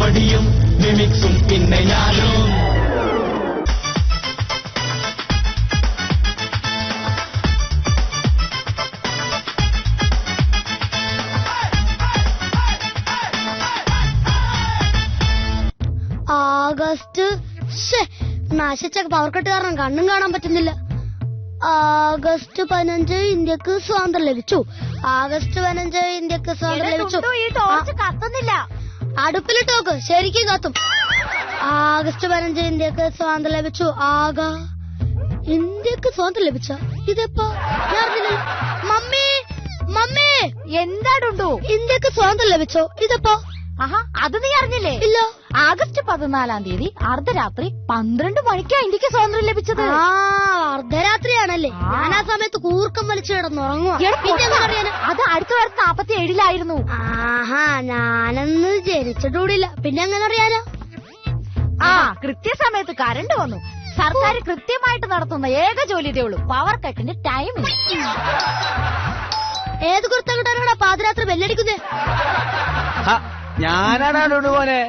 കോമഡിയും മിമിക്സും പിന്നെ ഞാനും. August നാശിച്ച power cut കാരണം കണ്ണും കാണാൻ പറ്റുന്നില്ല. ആഗസ്റ്റ് 15 ഇന്ത്യക്ക് സ്വാതന്ത്ര്യം ലഭിച്ചു. ആഗസ്റ്റ് 15 ഇന്ത്യക്ക് സ്വാതന്ത്ര്യം ലഭിച്ചു. കത്തുന്നില്ല. അടുപ്പിലിട്ടോക്ക് ശരിക്കും കത്തും. ആഗസ്റ്റ് 15 ഇന്ത്യക്ക് സ്വാതന്ത്ര്യം ലഭിച്ചു. ഇന്ത്യക്ക് സ്വാതന്ത്ര്യം ലഭിച്ച ഇതെപ്പോ മമ്മി മമ്മി എന്താടുണ്ടോ? ഇന്ത്യക്ക് സ്വാതന്ത്ര്യം ലഭിച്ചോ ഇതെപ്പോ? അത് നീ അറിഞ്ഞില്ലേ? ഇല്ല. ആഗസ്റ്റ് 14 അർദ്ധരാത്രി 12 മണിക്കാ ഇന്ത്യക്ക് സ്വാതന്ത്ര്യം ലഭിച്ചത്. അർദ്ധരാത്രിയാണല്ലേ? ഞാൻ ആ സമയത്ത് കൂർക്കം വലിച്ചു കിടന്നുറങ്ങുക. അത് 1947 ഞാനന്ന് ജനിച്ചിട്ടൂടില്ല. പിന്നെ എങ്ങനെ അറിയാലോ? കൃത്യസമയത്ത് കറണ്ട് വന്നു. സർക്കാർ കൃത്യമായിട്ട് നടത്തുന്ന ഏക ജോലി ഇതേ ഉള്ളൂ, പവർ കട്ടിന്റെ ടൈമില്ല. ഏത് കുർത്ത കിട്ടാനാണ് പാതിരാത്രി ബെല്ലടിക്കുന്നേ? ഞാനാണ് മോനെ.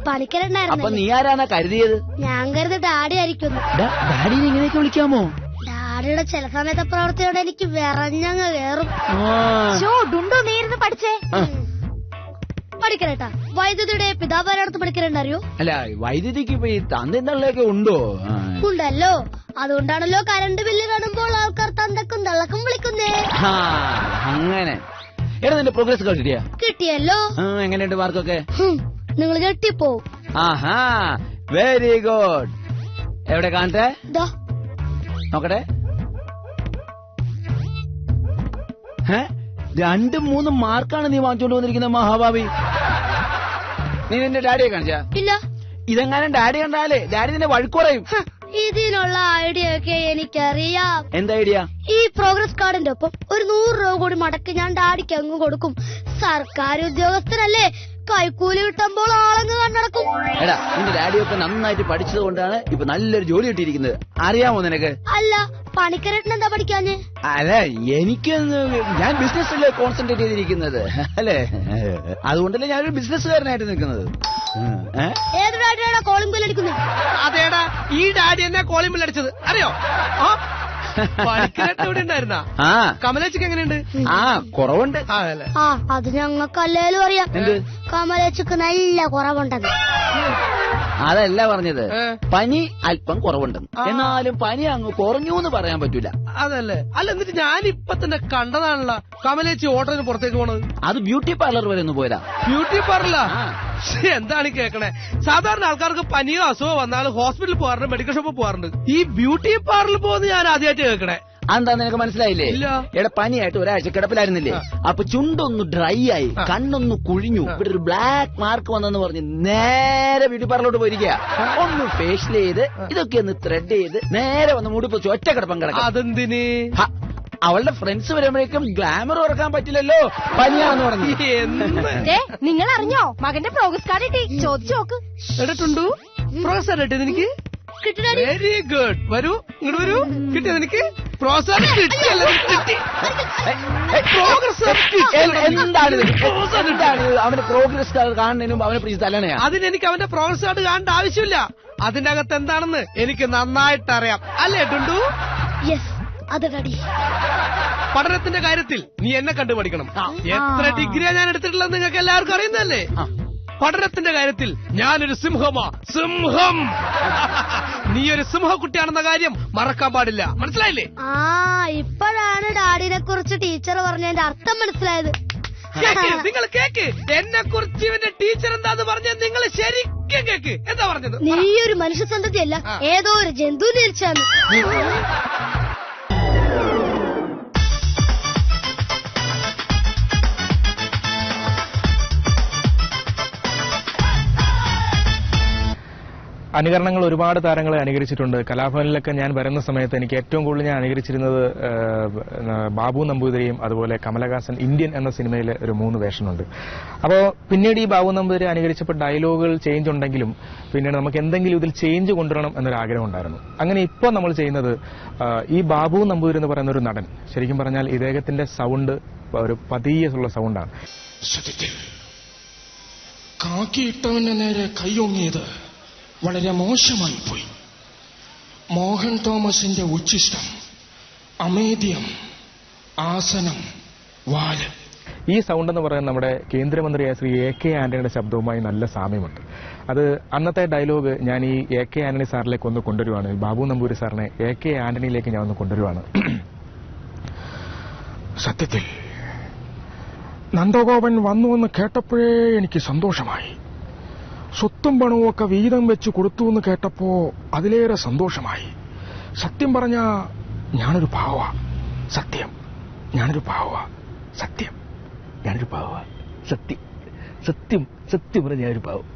പണിക്കരണ്ടായിരുന്നു. നീ ആരാണ് കരുതിയത്? ഞാൻ കരുതി ഡാഡി ആയിരിക്കുന്നു. ഡാഡിനെ ഇങ്ങനെയൊക്കെ വിളിക്കാമോ? ഡാഡിയുടെ ചില സമയത്തെ പ്രവൃത്തിയോടെ എനിക്ക് വിറഞ്ഞങ്ങ് കേറും. നീ ഇരുന്ന് പഠിച്ചേ. പഠിക്കരട്ടാ. വൈദ്യുതിയുടെ പിതാവാരടുത്ത് പഠിക്കലുണ്ടറിയോ? അല്ല, വൈദ്യുതിക്ക് ഇപ്പൊ ഈ തന്തയൊക്കെ ഉണ്ടോ? ഉണ്ടല്ലോ. അതുകൊണ്ടാണല്ലോ കറണ്ട് ബില്ല് കാണുമ്പോൾ ആൾക്കാർ തന്തക്കും തള്ളക്കും വിളിക്കുന്നേ. അങ്ങനെ. എടാ, നിന്റെ പ്രോഗ്രസ് കാർഡ് കിട്ടിയല്ലോ. എങ്ങനെയുണ്ട് മാർക്കൊക്കെ? നിങ്ങൾ ഞെട്ടിപ്പോവും. Very good. എവിടെ കാണട്ടെ? നോക്കട്ടെ. 2-3 മാർക്കാണ് നീ വാങ്ങിച്ചോണ്ട് വന്നിരിക്കുന്നത് മഹാഭാവി. നീ നിന്റെ ഡാഡിയെ കാണിച്ചാ? ഇല്ല. ഇതെങ്ങാനും ഡാഡി കണ്ടാലേ ഡാഡി നിന്നെ വഴുക്കുറയും. ഇതിനുള്ള ഐഡിയ ഒക്കെ എനിക്കറിയാം. എന്താ ഐഡിയ? ഈ പ്രോഗ്രസ് കാർഡിന്റെ ഒപ്പം ഒരു 100 രൂപ കൂടി മടക്കി ഞാൻ ഡാഡിക്ക് അങ്ങ് കൊടുക്കും. സർക്കാർ ഉദ്യോഗസ്ഥനല്ലേ, കൈക്കൂലി കിട്ടുമ്പോൾ ആളങ്ങ് കണ്ണടക്കും. എടാ, നിന്റെ ഡാഡിയൊക്കെ നന്നായിട്ട് പഠിച്ചത് കൊണ്ടാണ് ഇപ്പൊ നല്ലൊരു ജോലി കിട്ടിയിരിക്കുന്നത്. അറിയാമോ നിനക്ക്? അല്ല, പണിക്കരട്ടിന് എന്താ പഠിക്കാഞ്ഞ്? അല്ലെ, ഞാൻ ബിസിനസ്സിലെ കോൺസെൻട്രേറ്റ് ചെയ്തിരിക്കുന്നത് അല്ലേ. അതുകൊണ്ടല്ലേ ഞാനൊരു ബിസിനസ്സുകാരനായിട്ട് നിൽക്കുന്നത്. ഏത് ഡാഡിയാണ് കോളിംഗ് ബെൽ അടിക്കുന്നത്? അതേടാ, ഈ ഡാഡി എന്നെ കോളിംഗ് ബെൽ അടിച്ചത് അറിയോ? ഉണ്ടായിരുന്ന കമലേച്ചിക്ക് എങ്ങനെയുണ്ട്? കുറവുണ്ട്. അത് ഞങ്ങൾക്കല്ലേലും അറിയാം. കമലേച്ചിക്ക് നല്ല കുറവുണ്ടെന്ന്. അതല്ല പറഞ്ഞത്, പനി അല്പം കുറവുണ്ടെന്ന്. എന്നാലും പനി അങ്ങ് കുറഞ്ഞു എന്ന് പറയാൻ പറ്റൂല. അതല്ലേ? അല്ല, എന്നിട്ട് ഞാൻ ഇപ്പൊ തന്നെ കണ്ടതാണല്ലോ കമലേച്ചി ഓട്ടോന് പുറത്തേക്ക് പോണത്. അത് ബ്യൂട്ടി പാർലർ വരെ ഒന്ന് പോയതാ. ബ്യൂട്ടി പാർലറാ? എന്താണ് കേക്കണേ? സാധാരണ ആൾക്കാർക്ക് പനിയോ അസുഖമോ വന്നാൽ ഹോസ്പിറ്റലിൽ പോകാറുണ്ട്, മെഡിക്കൽ ഷോപ്പിൽ പോകാറുണ്ട്. ഈ ബ്യൂട്ടി പാർലറിൽ പോകുന്നത് ഞാൻ ആദ്യമായിട്ട് കേൾക്കണേ. എന്താ നിനക്ക് മനസ്സിലായില്ലേ? എടാ, പനിയായിട്ട് ഒരാഴ്ച കിടപ്പിലായിരുന്നില്ലേ? അപ്പൊ ചുണ്ടൊന്ന് ഡ്രൈ ആയി, കണ്ണൊന്ന് കുഴിഞ്ഞു, ഇവിടെ ഒരു ബ്ലാക്ക് മാർക്ക് വന്നെന്ന് പറഞ്ഞ് നേരെ ബ്യൂട്ടി പാർലറിലോട്ട് പോയിരിക്കുക. ഒന്ന് ഫേഷ്യൽ ചെയ്ത് ഇതൊക്കെ ഒന്ന് ത്രെഡ് ചെയ്ത് നേരെ വന്ന് മുടിപ്പൊച്ച് ഒറ്റ കിടപ്പം കിടക്കാം. അതെന്തിന്? അവളുടെ ഫ്രണ്ട്സ് വരുമ്പോഴേക്കും ഗ്ലാമർ ഉറക്കാൻ പറ്റില്ലല്ലോ, പനിയാണെന്ന് പറഞ്ഞു. നിങ്ങൾ അറിഞ്ഞോ മകന്റെ പ്രോഗ്രസ് കാർഡ് കിട്ടി? ചോദിച്ചു നോക്ക്. എടുത്തുണ്ടു പ്രോഗ്രസ് കാർഡ് കിട്ടിയത് എനിക്ക്. Very good. വരൂ, ഇങ്ങോട്ട് വരൂ. കിട്ടിയത് എനിക്ക് പ്രോഗ്രസ് കിട്ടിയല്ലോ. എന്താണ് അവന്റെ പ്രോഗ്രസ് കാർഡ് കാണുന്നതിനും അവനെ പിടിച്ച് തലണയാ? അതിനെനിക്ക് അവന്റെ പ്രോഗ്രസ് കാർഡ് കാണേണ്ട ആവശ്യമില്ല. അതിന്റെ അകത്ത് എന്താണെന്ന് എനിക്ക് നന്നായിട്ട് അറിയാം. അല്ലേ ടുണ്ടു? അത് റെഡി. പഠനത്തിന്റെ കാര്യത്തിൽ നീ എന്നെ കണ്ടു പഠിക്കണം. എത്ര ഡിഗ്രിയാ ഞാൻ എടുത്തിട്ടുള്ളത് നിങ്ങൾക്ക് എല്ലാവർക്കും അറിയുന്നതല്ലേ. പഠനത്തിന്റെ കാര്യത്തിൽ ഞാനൊരു സിംഹമാ, സിംഹം. നീ ഒരു സിംഹക്കുട്ടിയാണെന്ന കാര്യം മറക്കാൻ പാടില്ല. മനസ്സിലായില്ലേ? ഇപ്പോഴാണ് ഡാഡിനെ കുറിച്ച് ടീച്ചർ പറഞ്ഞതിന്റെ അർത്ഥം മനസ്സിലായത്. നിങ്ങൾ കേക്ക്, എന്നെ കുറിച്ച് ഇവന്റെ ടീച്ചർ എന്താന്ന് പറഞ്ഞത് നിങ്ങൾ ശരിക്കും കേക്ക്. എന്താ പറഞ്ഞത്? നീ ഒരു മനുഷ്യ സന്തതിയല്ല, ഏതോ ഒരു ജന്തു ജനിച്ചാണ്. അനുകരണങ്ങൾ ഒരുപാട് താരങ്ങളെ അനുകരിച്ചിട്ടുണ്ട്. കലാഭവനിലൊക്കെ ഞാൻ വരുന്ന സമയത്ത് എനിക്ക് ഏറ്റവും കൂടുതൽ ഞാൻ അനുകരിച്ചിരുന്നത് ബാബു നമ്പൂതിരിയും അതുപോലെ കമലഹാസൻ ഇന്ത്യൻ എന്ന സിനിമയിൽ ഒരു 3 വേഷമുണ്ട്. അപ്പോൾ പിന്നീട് ഈ ബാബു നമ്പൂതിരി അനുകരിച്ചപ്പോൾ ഡയലോഗുകൾ ചേഞ്ച് ഉണ്ടെങ്കിലും പിന്നീട് നമുക്ക് എന്തെങ്കിലും ഇതിൽ ചേഞ്ച് കൊണ്ടുവരണം എന്നൊരാഗ്രഹം ഉണ്ടായിരുന്നു. അങ്ങനെ ഇപ്പോൾ നമ്മൾ ചെയ്യുന്നത് ഈ ബാബു നമ്പൂതിരി എന്ന് പറയുന്ന ഒരു നടൻ, ശരിക്കും പറഞ്ഞാൽ ഇദ്ദേഹത്തിന്റെ സൗണ്ട് ഒരു പതിയുള്ള സൗണ്ടാണ്. ആക്കിയിട്ടവന്റെ നേരെ കൈയൊങ്ങിയത് വളരെ മോശമായി പോയി. മോഹൻ തോമസിന്റെ ഉച്ഛിഷ്ടം, അമേദ്യം, ആസനം, വാല്. ഈ സൗണ്ട് എന്ന് പറയുന്നത് നമ്മുടെ കേന്ദ്രമന്ത്രിയായ ശ്രീ AK ആന്റണിയുടെ ശബ്ദവുമായി നല്ല സാമ്യമുണ്ട്. അത് അന്നത്തെ ഡയലോഗ് ഞാൻ ഈ AK ആന്റണി സാറിലേക്ക് ഒന്ന് കൊണ്ടുവരുവാണ്. ബാബു നമ്പൂരി സാറിനെ AK ആന്റണിയിലേക്ക് ഞാൻ ഒന്ന് കൊണ്ടുവരുവാണ്. സത്യത്തിൽ നന്ദഗോപൻ വന്നുവെന്ന് കേട്ടപ്പോഴേ എനിക്ക് സന്തോഷമായി. സ്വത്തും പണവും ഒക്കെ വീതം വെച്ച് കൊടുത്തു എന്ന് കേട്ടപ്പോ അതിലേറെ സന്തോഷമായി. സത്യം പറഞ്ഞ ഞാനൊരു പാവ. സത്യം ഞാനൊരു പാവ. സത്യം ഞാനൊരു പാവ. സത്യം പറഞ്ഞ ഞാനൊരു പാവം.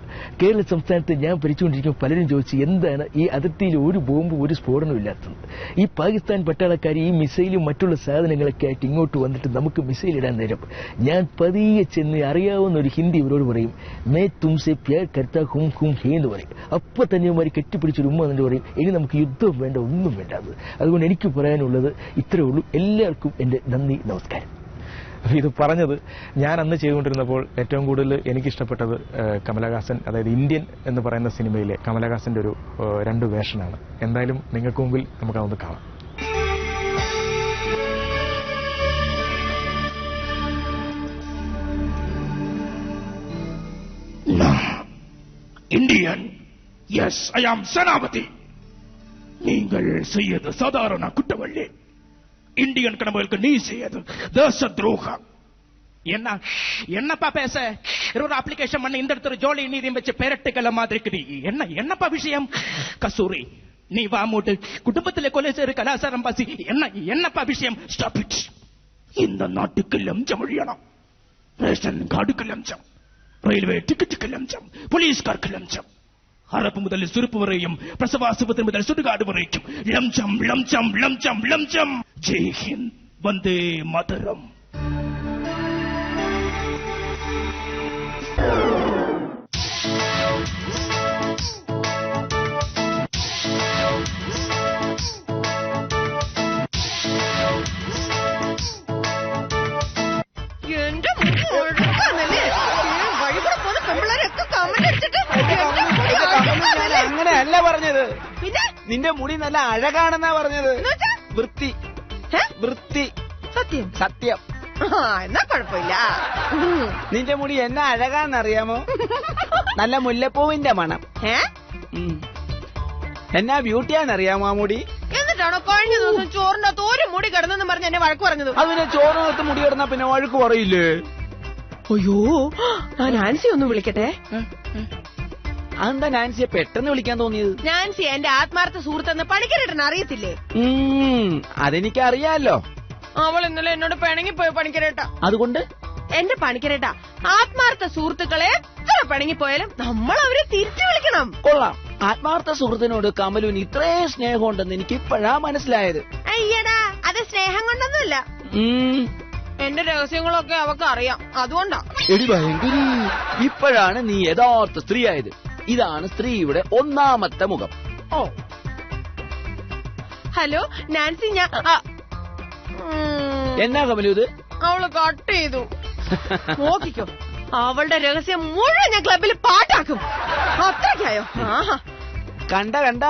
കേരള സംസ്ഥാനത്ത് ഞാൻ ഭരിച്ചുകൊണ്ടിരിക്കുമ്പോൾ പലരും ചോദിച്ചു എന്താണ് ഈ അതിർത്തിയിൽ ഒരു ബോംബും ഒരു സ്ഫോടനവും ഇല്ലാത്തത്. ഈ പാകിസ്ഥാൻ പട്ടാളക്കാർ ഈ മിസൈലും മറ്റുള്ള സാധനങ്ങളൊക്കെ ആയിട്ട് ഇങ്ങോട്ട് വന്നിട്ട് നമുക്ക് മിസൈൽ ഇടാൻ നേരം ഞാൻ പതിയെ ചെന്ന് അറിയാവുന്ന ഒരു ഹിന്ദി ഇവരോട് പറയും, മേ തുംസെ പ്യാർ കർത്താ ഹും ഹും ഹേ എന്ന് പറയും. അപ്പൊ തന്നെ ഇവന്മാർ കെട്ടിപ്പിടിച്ചൊരു ഉമ്മ എന്നിട്ട് പറയും ഇനി നമുക്ക് യുദ്ധം വേണ്ട, ഒന്നും വേണ്ട. അതുകൊണ്ട് എനിക്ക് പറയാനുള്ളത് ഇത്രേ ഉള്ളൂ. എല്ലാവർക്കും എന്റെ നന്ദി, നമസ്കാരം. ഇത് പറഞ്ഞത് ഞാൻ അന്ന് ചെയ്തുകൊണ്ടിരുന്നപ്പോൾ ഏറ്റവും കൂടുതൽ എനിക്കിഷ്ടപ്പെട്ടത് കമലഹാസൻ, അതായത് ഇന്ത്യൻ എന്ന് പറയുന്ന സിനിമയിലെ കമലഹാസന്റെ ഒരു 2 വേഷനാണ്. എന്തായാലും നിങ്ങൾക്ക് മുമ്പിൽ നമുക്കതൊന്ന് കാണാം. இந்தியன், எஸ் ஐ ஆம் சேனாபதி. நீங்கள் செய்யது சாதாரண குற்றவல்ல. இந்தியன் கணவர்களுக்கு நீ செய்யது தேச துரோகம். என்னப்பா பேச ஒரு அப்ளிகேஷன் பண்ணி இந்த இடத்துல ஜோலி நீதியம் வச்சு பேரட்டுக்கல மாதிரி இருக்குது. என்னப்பா விஷயம்? கசூரி நீ வா மூட்டு குடும்பத்திலே கொலை செய்ய கலாச்சாரம் பாசி என்னப்பா விஷயம்? Stop it. இந்த நாட்டுக்கு லஞ்சம் ஒழியணும். ரேஷன் கார்டுக்கு லஞ்சம், ரயில்வே டிக்கெட்டுக்கு லஞ்சம், போலீஸ்காருக்கு லஞ்சம், அரப்பு முதல் சுருப்பு வரையும் பிரசவாசுபத்திரி முதல் சுடுகாடு வரைக்கும் லஞ்சம் லஞ்சம் லஞ்சம் லஞ்சம். ஜெய் ஹிந்த், வந்தே மாதரம். അങ്ങനെയല്ല പറഞ്ഞത്. പിന്നെ നിന്റെ മുടി നല്ല അഴകാണെന്നാ പറഞ്ഞത്. വൃത്തി വൃത്തി സത്യം സത്യം. എന്നാ കുഴപ്പമില്ല. നിന്റെ മുടി എന്നാ അഴകാന്നറിയാമോ? നല്ല മുല്ലപ്പൂവിന്റെ മണം. എന്നാ ബ്യൂട്ടിയാന്നറിയാമോ ആ മുടി? എന്നിട്ടാണോ കഴിഞ്ഞ ദിവസം ചോറിനകത്ത് ഒരു മുടി കിടന്നെന്ന് പറഞ്ഞ് എന്നെ വഴക്ക് പറഞ്ഞത്? അതിന് ചോറിനകത്ത് മുടി കിടന്നാ പിന്നെ വഴക്ക് പറയില്ലേ? അയ്യോ, നാൻസി ഒന്ന് വിളിക്കട്ടെ. അതെന്താ നാൻസിയെ പെട്ടെന്ന് വിളിക്കാൻ തോന്നിയത്? നാൻസി എന്റെ ആത്മാർത്ഥ സുഹൃത്തെന്ന് പണിക്കരേട്ടൻ അറിയത്തില്ലേ? അതെനിക്കറിയാലോ. അവൾ ഇന്നലെ എന്നോട് പിണങ്ങിപ്പോയി പണിക്കരേട്ട. അതുകൊണ്ട് എന്റെ പണിക്കരേട്ട, ആത്മാർത്ഥ സുഹൃത്തുക്കളെ എത്ര പിണങ്ങിപ്പോയാലും നമ്മൾ അവരെ തിരിച്ചു വിളിക്കണം. കൊള്ളാം. ആത്മാർത്ഥ സുഹൃത്തിനോട് കമലുവിന് ഇത്രയും സ്നേഹമുണ്ടെന്ന് എനിക്ക് ഇപ്പോഴാ മനസ്സിലായത്. അയ്യടാ, അത് സ്നേഹം കൊണ്ടൊന്നുമല്ല. എന്റെ രഹസ്യങ്ങളൊക്കെ അവക്ക് അറിയാം, അതുകൊണ്ടാ. എടി ഭയങ്കരി, ഇപ്പോഴാണ് നീ യഥാർത്ഥ സ്ത്രീ ആയത്. ഇതാണ് സ്ത്രീയുടെ ഒന്നാമത്തെ മുഖം. ഓ, ഹലോ നാൻസി, ഞാൻ എന്നാ കമലു ഇത്? അവള് കട്ട് ചെയ്തു. നോക്കിക്കോ, അവളുടെ രഹസ്യം മുഴുവൻ ഞാൻ ക്ലബിൽ പാട്ടാക്കും. അത്രയ്ക്കായോ? കണ്ട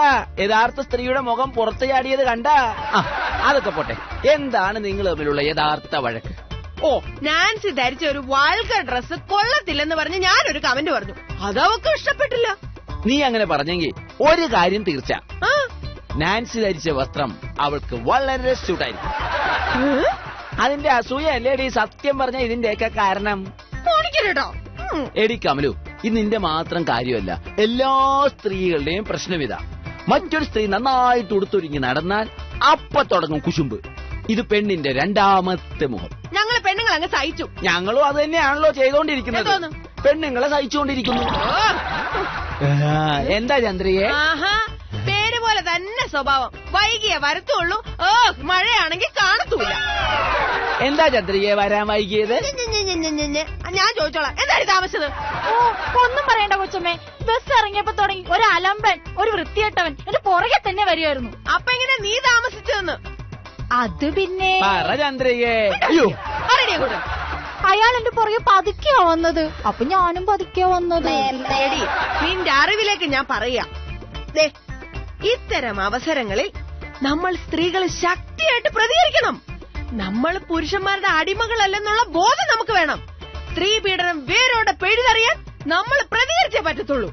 യഥാർത്ഥ സ്ത്രീയുടെ മുഖം പുറത്തു ചാടിയത് കണ്ട. അതൊക്കെ പോട്ടെ, എന്താണ് നിങ്ങൾ തമ്മിലുള്ള യഥാർത്ഥ വഴക്ക്? ഓ, നാൻസി ധരിച്ച ഒരു വാൾഗർ ഡ്രസ് കൊള്ളത്തില്ലെന്ന് പറഞ്ഞ് ഞാനൊരു കമന്റ് പറഞ്ഞു. അതവക്ക് ഇഷ്ടപ്പെട്ടില്ല. നീ അങ്ങനെ പറഞ്ഞെങ്കിൽ ഒരു കാര്യം തീർച്ച, നാൻസി ധരിച്ച വസ്ത്രം അവൾക്ക് വളരെ സ്യൂട്ടായിരിക്കും. അതിന്റെ അസൂയ അല്ലേടി സത്യം പറഞ്ഞ ഇതിന്റെയൊക്കെ കാരണം? എടി കമലു, ഇത് നിന്റെ മാത്രം കാര്യമല്ല, എല്ലാ സ്ത്രീകളുടെയും പ്രശ്നമിതാ. മറ്റൊരു സ്ത്രീ നന്നായിട്ട് ഉടുത്തൊരുങ്ങി നടന്നാൽ അപ്പൊ തുടങ്ങും കുശുമ്പ്. ഇത് പെണ്ണിന്റെ രണ്ടാമത്തെ മുഖം. ഞങ്ങൾ പെണ്ണുങ്ങൾ അങ്ങ് സഹിച്ചു. ഞങ്ങളും അത് തന്നെയാണല്ലോ ചെയ്തോണ്ടിരിക്കുന്നത്. പെണ്ണുങ്ങളെ സഹിച്ചുകൊണ്ടിരിക്കുന്നു. എന്താ ചന്ദ്രയെ? പേര് പോലെ തന്നെ സ്വഭാവം. വൈകിയേ വരത്തുള്ളൂ. മഴയാണെങ്കിൽ കാണത്തൂല. എന്താ ചന്ദ്രയെ വരാൻ വൈകിയത്? ഞാൻ ചോദിച്ചോളാം, എന്തായാലും താമസിച്ചത്? ഒന്നും പറയണ്ട കൊച്ചമ്മേ. ബസ് ഇറങ്ങിയപ്പോ തുടങ്ങി ഒരു അലമ്പൻ, ഒരു വൃത്തികെട്ടവൻ എന്റെ പുറകെ തന്നെ വരുമായിരുന്നു. അപ്പൊ എങ്ങനെ നീ താമസിച്ചതെന്ന്? അത് പിന്നെ പറ ചന്ദ്രയെ. അയ്യോ, അറിയേ കൂടെ അയാൾ എന്റെ പുറകെ പതുക്കെയാ വന്നത്. അപ്പൊ ഞാനും പതുക്കെയാ വന്നത്. എടി, നിന്റെ അറിവിലേക്ക് ഞാൻ പറയാം. ഇത്തരം അവസരങ്ങളിൽ നമ്മൾ സ്ത്രീകൾ ശക്തിയായിട്ട് പ്രതികരിക്കണം. നമ്മൾ പുരുഷന്മാരുടെ അടിമകളല്ലെന്നുള്ള ബോധം നമുക്ക് വേണം. സ്ത്രീ പീഡനം വേരോടെ പിഴുതെറിയാൻ നമ്മൾ പ്രതികരിച്ചേ പറ്റത്തുള്ളൂ.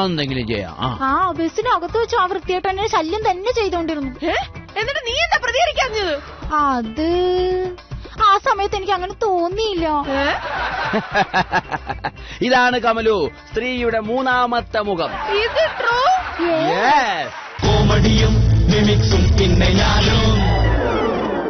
എന്തെങ്കിലും ചെയ്യാം. ബസ്സിനകത്ത് വെച്ച് ആ വൃത്തിയായിട്ട് ശല്യം തന്നെ ചെയ്തോണ്ടിരുന്നു. എന്നിട്ട് നീ എന്താ പ്രതികരിക്കാഞ്ഞത്? അത് ആ സമയത്ത് എനിക്ക് അങ്ങനെ തോന്നിയില്ല. ഇതാണ് കമലു, സ്ത്രീയുടെ മൂന്നാമത്തെ മുഖം. ഇത് ട്രൂ. കോമഡിയും മിമിക്സും പിന്നെ ഞാനും